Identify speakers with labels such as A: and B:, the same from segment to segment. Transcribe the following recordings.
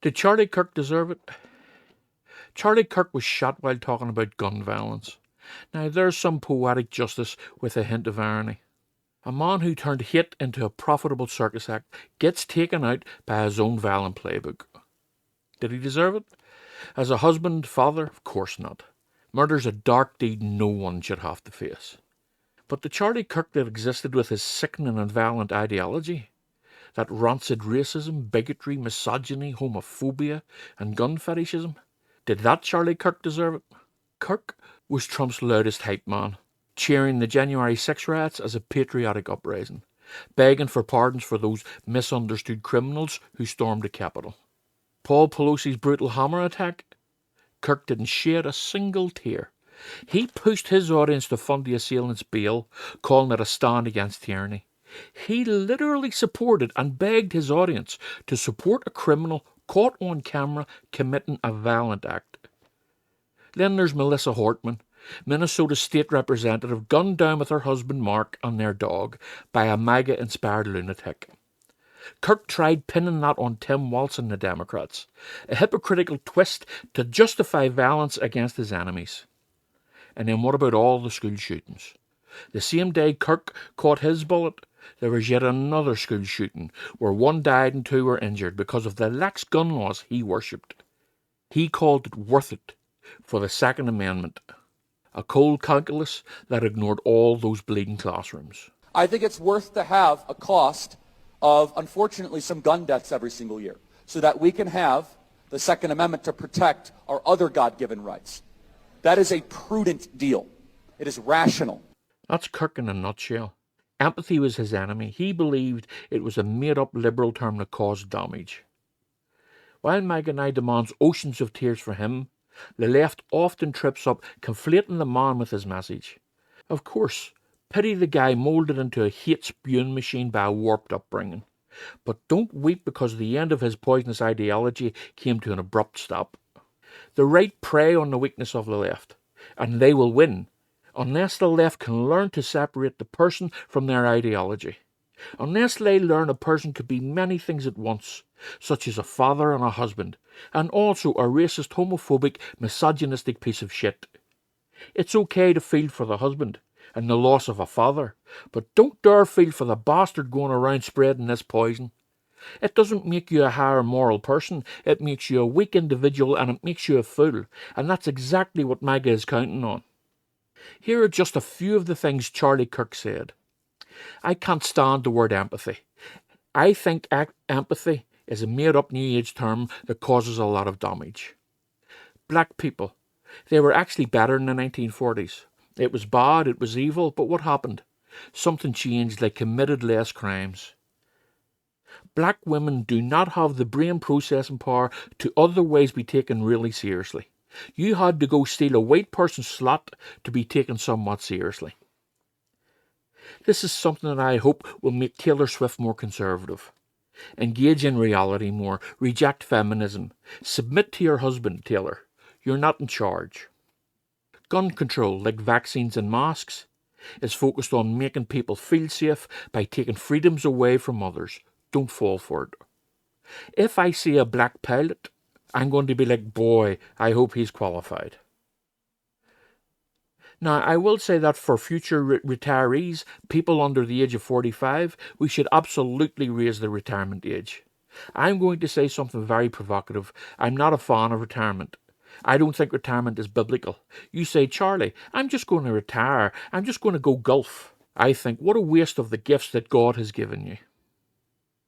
A: Did Charlie Kirk deserve it? Charlie Kirk was shot while talking about gun violence. Now there's some poetic justice with a hint of irony. A man who turned hate into a profitable circus act gets taken out by his own violent playbook. Did he deserve it? As a husband, father, of course not. Murder's a dark deed no one should have to face. But the Charlie Kirk that existed with his sickening and violent ideology, that rancid racism, bigotry, misogyny, homophobia, and gun fetishism, did that Charlie Kirk deserve it? Kirk was Trump's loudest hype man, cheering the January 6 riots as a patriotic uprising, begging for pardons for those misunderstood criminals who stormed the Capitol. Paul Pelosi's brutal hammer attack, Kirk didn't shed a single tear. He pushed his audience to fund the assailants' bail, calling it a stand against tyranny. He literally supported and begged his audience to support a criminal caught on camera committing a violent act. Then there's Melissa Hortman, Minnesota state representative, gunned down with her husband Mark and their dog by a MAGA-inspired lunatic. Kirk tried pinning that on Tim Walz and the Democrats, a hypocritical twist to justify violence against his enemies. And then what about all the school shootings? The same day Kirk caught his bullet, there was yet another school shooting where one died and two were injured because of the lax gun laws he worshipped. He called it worth it for the Second Amendment, a cold calculus that ignored all those bleeding classrooms.
B: I think it's worth to have a cost of, unfortunately, some gun deaths every single year so that we can have the Second Amendment to protect our other God-given rights. That is a prudent deal. It is rational.
A: That's Kirk in a nutshell. Empathy was his enemy. He believed it was a made-up liberal term that caused damage. While MAGA now demands oceans of tears for him, the left often trips up, conflating the man with his message. Of course, pity the guy moulded into a hate-spewing machine by a warped upbringing. But don't weep because the end of his poisonous ideology came to an abrupt stop. The right prey on the weakness of the left, and they will win, unless the left can learn to separate the person from their ideology. Unless they learn a person could be many things at once, such as a father and a husband, and also a racist, homophobic, misogynistic piece of shit. It's okay to feel for the husband and the loss of a father, but don't dare feel for the bastard going around spreading this poison. It doesn't make you a higher moral person, it makes you a weak individual and it makes you a fool, and that's exactly what MAGA is counting on. Here are just a few of the things Charlie Kirk said. I can't stand the word empathy. I think empathy is a made-up New Age term that causes a lot of damage. Black people, they were actually better in the 1940s. It was bad, it was evil, but what happened? Something changed, they committed less crimes. Black women do not have the brain processing power to otherwise be taken really seriously. You had to go steal a white person's slot to be taken somewhat seriously. This is something that I hope will make Taylor Swift more conservative. Engage in reality more. Reject feminism. Submit to your husband, Taylor. You're not in charge. Gun control, like vaccines and masks, is focused on making people feel safe by taking freedoms away from others. Don't fall for it. If I see a black pilot, I'm going to be like, boy, I hope he's qualified. Now, I will say that for future retirees, people under the age of 45, we should absolutely raise the retirement age. I'm going to say something very provocative. I'm not a fan of retirement. I don't think retirement is biblical. You say, Charlie, I'm just going to retire. I'm just going to go golf. I think, what a waste of the gifts that God has given you.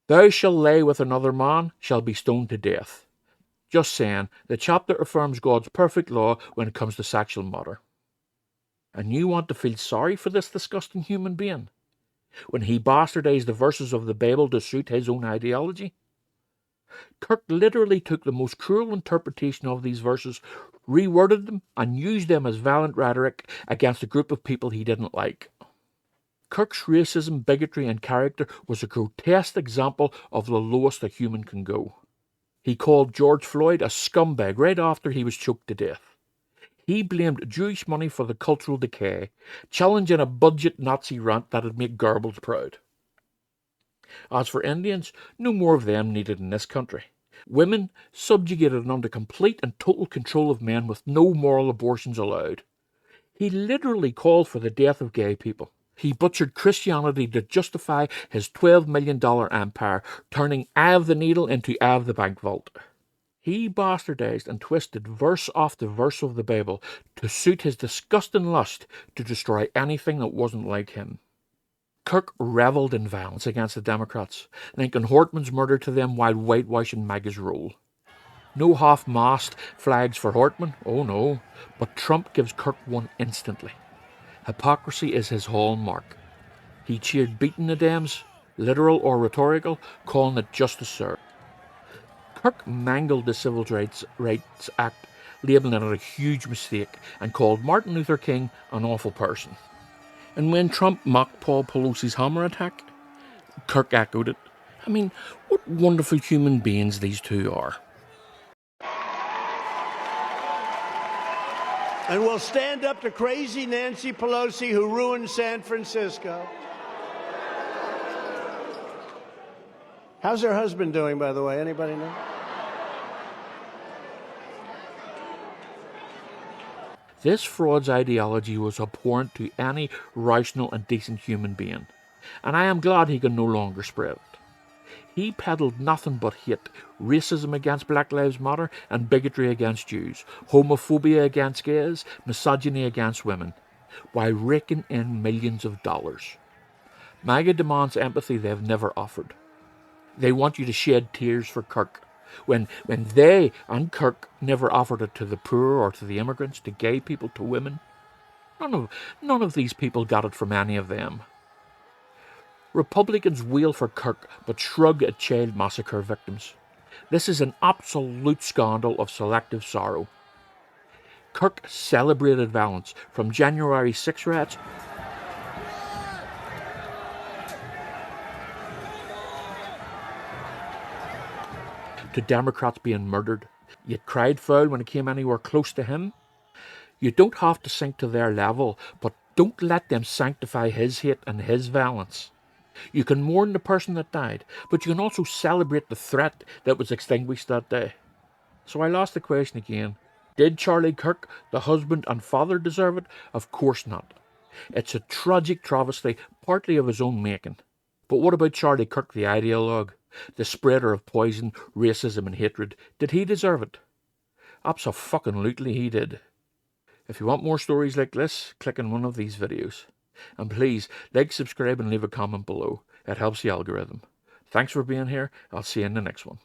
A: Thou shalt lay with another man, shall be stoned to death. Just saying, the chapter affirms God's perfect law when it comes to sexual matter. And you want to feel sorry for this disgusting human being when he bastardized the verses of the Bible to suit his own ideology? Kirk literally took the most cruel interpretation of these verses, reworded them, and used them as violent rhetoric against a group of people he didn't like. Kirk's racism, bigotry, and character was a grotesque example of the lowest a human can go. He called George Floyd a scumbag right after he was choked to death. He blamed Jewish money for the cultural decay, challenging a budget Nazi rant that'd make Goebbels proud. As for Indians, no more of them needed in this country. Women subjugated and under complete and total control of men with no moral abortions allowed. He literally called for the death of gay people. He butchered Christianity to justify his $12 million empire, turning Eye of the Needle into Eye of the Bank Vault. He bastardized and twisted verse after verse of the Bible to suit his disgusting lust to destroy anything that wasn't like him. Kirk revelled in violence against the Democrats, linking Hortman's murder to them while whitewashing MAGA's rule. No half-mast flags for Hortman, oh no, but Trump gives Kirk one instantly. Hypocrisy is his hallmark. He cheered beating the Dems, literal or rhetorical, calling it justice, sir. Kirk mangled the Civil Rights Act, labelling it a huge mistake, and called Martin Luther King an awful person. And when Trump mocked Paul Pelosi's hammer attack, Kirk echoed it. I mean, what wonderful human beings these two are.
C: And we'll stand up to crazy Nancy Pelosi, who ruined San Francisco. How's her husband doing, by the way? Anybody know?
A: This fraud's ideology was abhorrent to any rational and decent human being, and I am glad he can no longer spread it. He peddled nothing but hate, racism against Black Lives Matter and bigotry against Jews, homophobia against gays, misogyny against women, while raking in millions of dollars. MAGA demands empathy they've never offered. They want you to shed tears for Kirk, when they and Kirk never offered it to the poor or to the immigrants, to gay people, to women. None of these people got it from any of them. Republicans wail for Kirk, but shrug at child massacre victims. This is an absolute scandal of selective sorrow. Kirk celebrated violence, from January 6 riots to Democrats being murdered, yet cried foul when it came anywhere close to him. You don't have to sink to their level, but don't let them sanctify his hate and his violence. You can mourn the person that died, but you can also celebrate the threat that was extinguished that day. So I'll ask the question again. Did Charlie Kirk, the husband and father, deserve it? Of course not. It's a tragic travesty, partly of his own making. But what about Charlie Kirk, the ideologue, the spreader of poison, racism and hatred? Did he deserve it? Abso-fucking-lutely he did. If you want more stories like this, click on one of these videos. And please, like, subscribe and leave a comment below. It helps the algorithm. Thanks for being here. I'll see you in the next one.